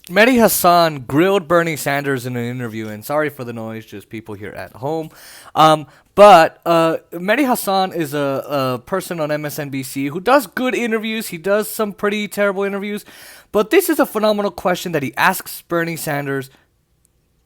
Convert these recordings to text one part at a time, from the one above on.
Mehdi Hasan grilled Bernie Sanders in an interview, and sorry for the noise, just people here at home. But Mehdi Hasan is a person on MSNBC who does good interviews. He does some pretty terrible interviews. But this is a phenomenal question that he asks Bernie Sanders.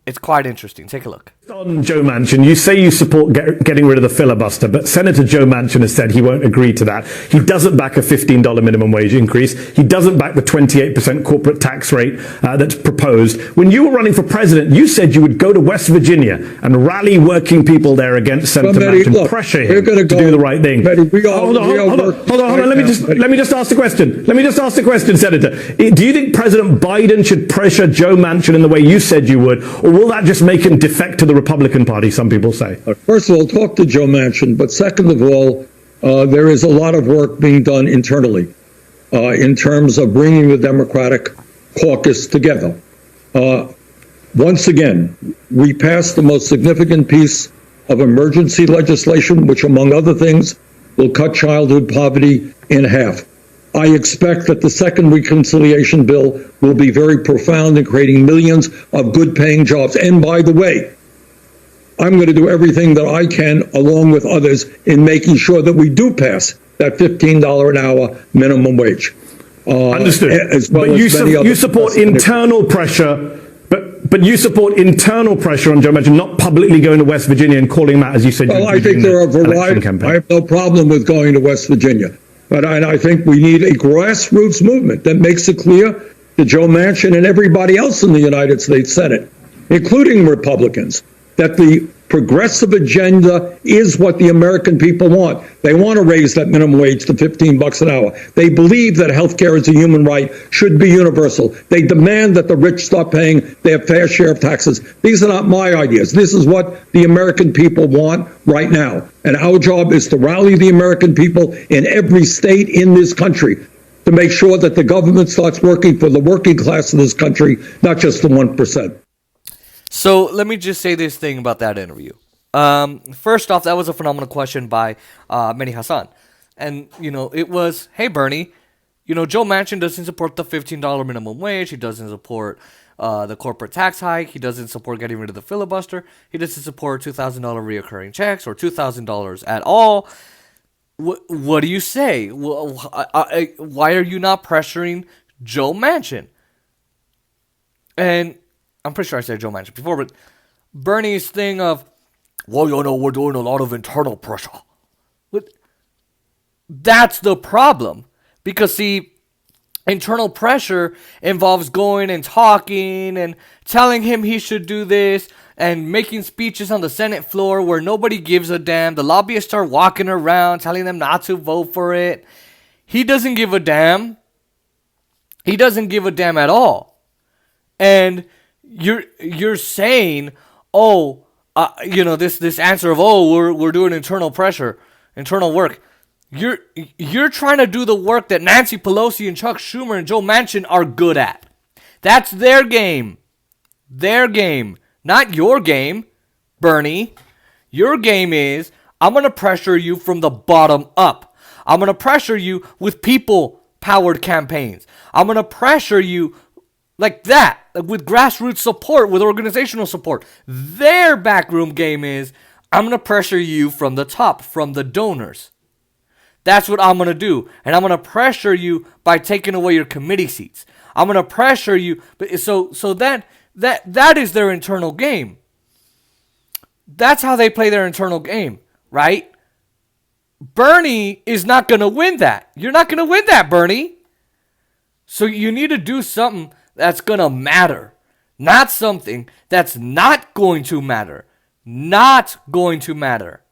It's quite interesting. Take a look. On Joe Manchin, you say you support getting rid of the filibuster, but Senator Joe Manchin has said he won't agree to that. He doesn't back a $15 minimum wage increase. He doesn't back the 28% corporate tax rate that's proposed. When you were running for president, you said you would go to West Virginia and rally working people there against Senator Manchin, pressure him to do the right thing. Hold on. Let me just ask the question. Let me just ask the question, Senator. Do you think President Biden should pressure Joe Manchin in the way you said you would, or will that just make him defect to the Republican Party, some people say? First of all, talk to Joe Manchin. But second of all, there is a lot of work being done internally in terms of bringing the Democratic caucus together. Once again, we passed the most significant piece of emergency legislation, which, among other things, will cut childhood poverty in half. I expect that the second reconciliation bill will be very profound in creating millions of good-paying jobs. And by the way, I'm going to do everything that I can, along with others, in making sure that we do pass that $15 an hour minimum wage. Understood. But you support internal pressure. But you support internal pressure on Joe Manchin, not publicly going to West Virginia and calling him out, as you said. Well, I think there are a variety. I have no problem with going to West Virginia. But I think we need a grassroots movement that makes it clear to Joe Manchin and everybody else in the United States Senate, including Republicans, that the progressive agenda is what the American people want. They want to raise that minimum wage to $15 an hour. They believe that health care is a human right, should be universal. They demand that the rich stop paying their fair share of taxes. These are not my ideas. This is what the American people want right now. And our job is to rally the American people in every state in this country to make sure that the government starts working for the working class of this country, not just the 1%. So let me just say this thing about that interview. First off, that was a phenomenal question by Mehdi Hasan. And, it was, hey, Bernie, Joe Manchin doesn't support the $15 minimum wage. He doesn't support the corporate tax hike. He doesn't support getting rid of the filibuster. He doesn't support $2,000 reoccurring checks or $2,000 at all. What do you say? Why are you not pressuring Joe Manchin? And I'm pretty sure I said Joe Manchin before, but Bernie's thing of, well, we're doing a lot of internal pressure. But that's the problem. Because, see, internal pressure involves going and talking and telling him he should do this and making speeches on the Senate floor where nobody gives a damn. The lobbyists are walking around telling them not to vote for it. He doesn't give a damn. He doesn't give a damn at all. And you're saying, this answer of, we're doing internal pressure, internal work. You're trying to do the work that Nancy Pelosi and Chuck Schumer and Joe Manchin are good at. That's their game. Their game. Not your game, Bernie. Your game is, I'm going to pressure you from the bottom up. I'm going to pressure you with people-powered campaigns. I'm going to pressure you like that, with grassroots support, with organizational support. Their backroom game is, I'm going to pressure you from the top, from the donors. That's what I'm going to do. And I'm going to pressure you by taking away your committee seats. I'm going to pressure you. So that is their internal game. That's how they play their internal game, right? Bernie is not going to win that. You're not going to win that, Bernie. So you need to do something that's going to matter. Not something that's not going to matter. Not going to matter.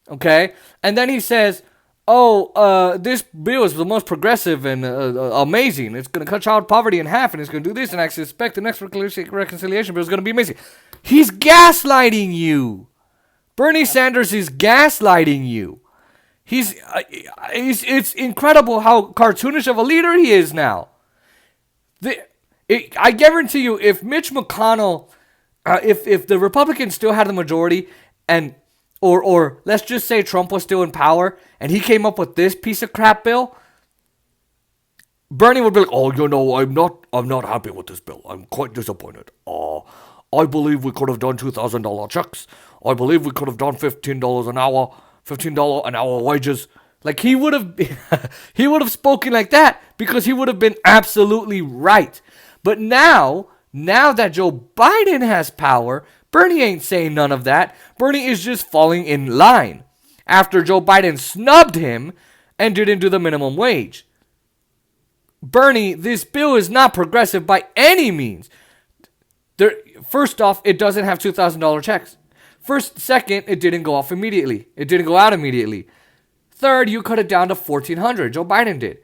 Okay? And then he says, this bill is the most progressive and amazing. It's going to cut child poverty in half, and it's going to do this, and I expect the next reconciliation bill is going to be amazing. He's gaslighting you. Bernie Sanders is gaslighting you. It's incredible how cartoonish of a leader he is now. I guarantee you, if Mitch McConnell, if the Republicans still had the majority, and or let's just say Trump was still in power, and he came up with this piece of crap bill, Bernie would be like, oh, I'm not happy with this bill. I'm quite disappointed. I believe we could have done $2,000 checks. I believe we could have done $15 an hour, $15 an hour wages. Like he would have spoken like that because he would have been absolutely right. But now that Joe Biden has power, Bernie ain't saying none of that. Bernie is just falling in line after Joe Biden snubbed him and didn't do the minimum wage. Bernie, this bill is not progressive by any means. First off, it doesn't have $2,000 checks. Second, it didn't go off immediately. It didn't go out immediately. Third, you cut it down to $1,400. Joe Biden did.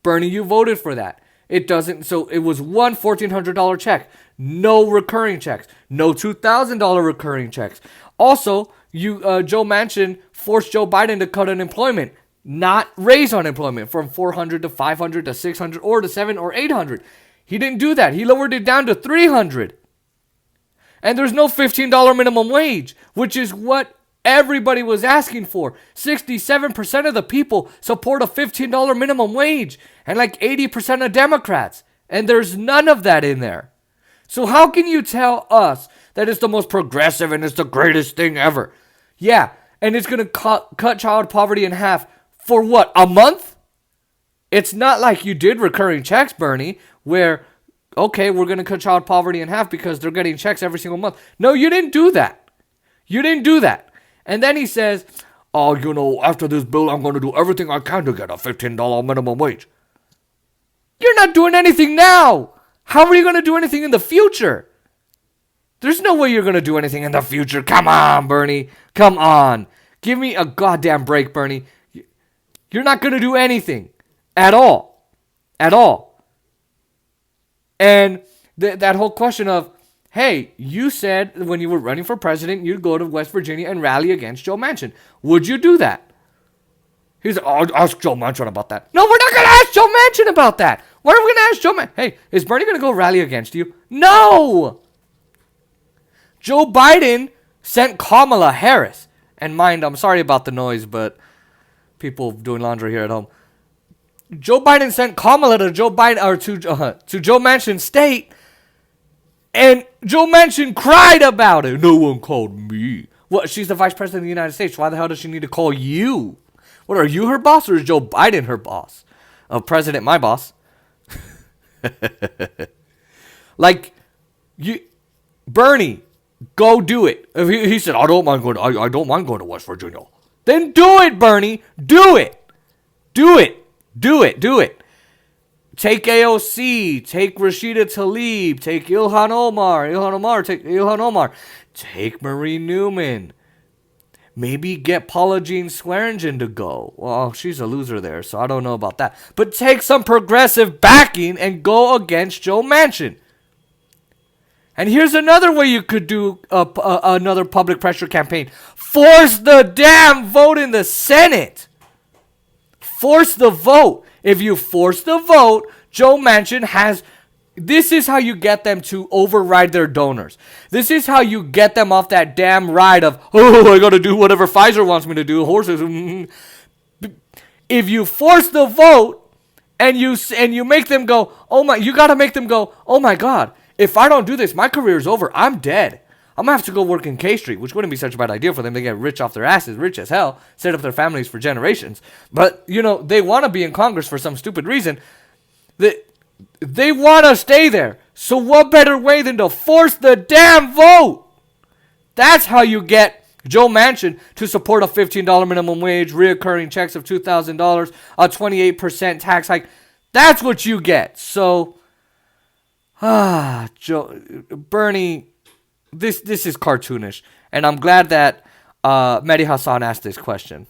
Bernie, you voted for that. It doesn't. So it was one $1,400 check. No recurring checks. No $2,000 recurring checks. Also, Joe Manchin forced Joe Biden to cut unemployment, not raise unemployment from 400 to 500 to 600 or to 700 or 800. He didn't do that. He lowered it down to 300. And there's no $15 minimum wage, which is what everybody was asking for. 67% of the people support a $15 minimum wage, and like 80% of Democrats. And there's none of that in there. So how can you tell us that it's the most progressive and it's the greatest thing ever? Yeah, and it's going to cut child poverty in half for what, a month? It's not like you did recurring checks, Bernie, where, okay, we're going to cut child poverty in half because they're getting checks every single month. No, you didn't do that. You didn't do that. And then he says, after this bill, I'm going to do everything I can to get a $15 minimum wage. You're not doing anything now. How are you going to do anything in the future? There's no way you're going to do anything in the future. Come on, Bernie. Come on. Give me a goddamn break, Bernie. You're not going to do anything at all. At all. And that whole question of, hey, you said when you were running for president, you'd go to West Virginia and rally against Joe Manchin. Would you do that? He's like, I'll ask Joe Manchin about that. No, we're not going to ask Joe Manchin about that. Why are we going to ask Joe Manchin? Hey, is Bernie going to go rally against you? No! Joe Biden sent Kamala Harris. And mind, I'm sorry about the noise, but people doing laundry here at home. Joe Biden sent Kamala to Joe Manchin's state, and Joe Manchin cried about it. No one called me. What? She's the vice president of the United States. Why the hell does she need to call you? What, are you her boss, or is Joe Biden her boss? President, my boss. Like, Bernie, go do it. If he said, I don't mind going to West Virginia. Then do it, Bernie. Do it. Do it. Do it. Do it. Take AOC. Take Rashida Tlaib. Take Ilhan Omar. Take Marie Newman. Maybe get Paula Jean Swearingen to go. Well, she's a loser there, so I don't know about that. But take some progressive backing and go against Joe Manchin. And here's another way you could do another public pressure campaign. Force the damn vote in the Senate. Force the vote. If you force the vote, Joe Manchin has... This is how you get them to override their donors. This is how you get them off that damn ride of, I got to do whatever Pfizer wants me to do. Horses. If you force the vote and you make them go, you got to make them go, oh my God, if I don't do this, my career is over. I'm dead. I'm going to have to go work in K Street, which wouldn't be such a bad idea for them. They get rich off their asses, rich as hell, set up their families for generations. But, they want to be in Congress for some stupid reason. They want to stay there. So what better way than to force the damn vote? That's how you get Joe Manchin to support a $15 minimum wage, reoccurring checks of $2,000, a 28% tax hike. That's what you get. So, Bernie, this is cartoonish. And I'm glad that Mehdi Hasan asked this question.